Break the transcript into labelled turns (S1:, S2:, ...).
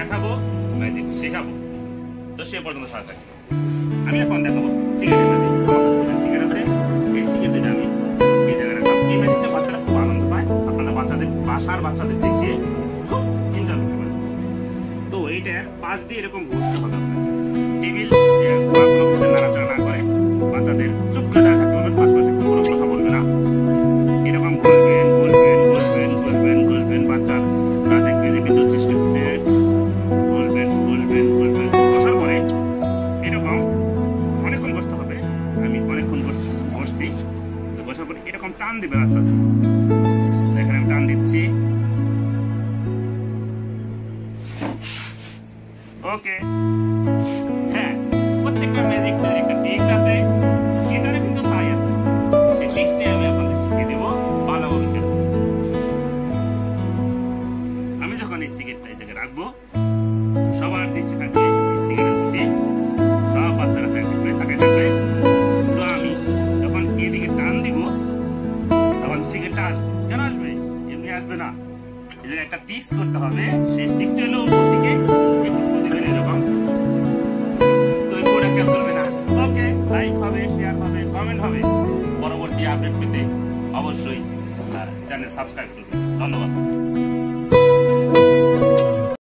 S1: দেখাবো, ম্যাজিক শেখাবো। তো সে পর্যন্ত সাথে থাকবে। আমি এখন দেখাবো সিগারেট ম্যাজিক। আমার সিগারেট আছে, এই সিগারেট দুটো আমি এই জায়গায় রাখলাম। এই ম্যাজিকটা বাচ্চারা খুব আনন্দ পায়। আপনারা বাচ্চাদের দেখিয়ে খুব এনজয় করতে পারেন। তো এইটার পাশ দিয়ে এরকম বসতে হবে আপনাকে। টেবিল নাড়াচাড়া না করে বাচ্চাদের চুপ করে দাঁড়িয়ে থাকতে হবে, পাশাপাশি কোনো কথা বলবে না। এরকম ঘষবেন বাচ্চারা দেখবে যে বিদ্যুৎ সৃষ্টি হচ্ছে। বসার পরে এরকম অনেকক্ষণ বসতে হবে। আমি অনেকক্ষণ বসছি। তো বসার পরে এরকম টান দিবেন আস্তে আস্তে। দেখেন আমি টান দিচ্ছি। ওকে, হ্যাঁ, প্রত্যেকটা ম্যাজিকের একটা টিপস আছে, এটারও কিন্তু তাই আছে। এই টিপসটা আমি আপনাদের শিখিয়ে দেব ভালোভাবে। আমি যখন এই সিগারেটটা এই জায়গায় রাখবো, সবার দৃষ্টি থাকবে এই সিগারেটের প্রতি। সব বাচ্চারা তাকিয়ে থাকবে। তো আমি যখন এদিকে টান দিব, তখন সিগারেটটা আসবে। কেন আসবে? এমনি আসবে না। এই জায়গায় একটা টিপস করতে হবে। সেই টিপসটা হলো উপর দিকে লাইক হবে, শেয়ার হবে, কমেন্ট হবে। পরবর্তী আপডেট পেতে অবশ্যই চ্যানেল সাবস্ক্রাইব করবেন। ধন্যবাদ।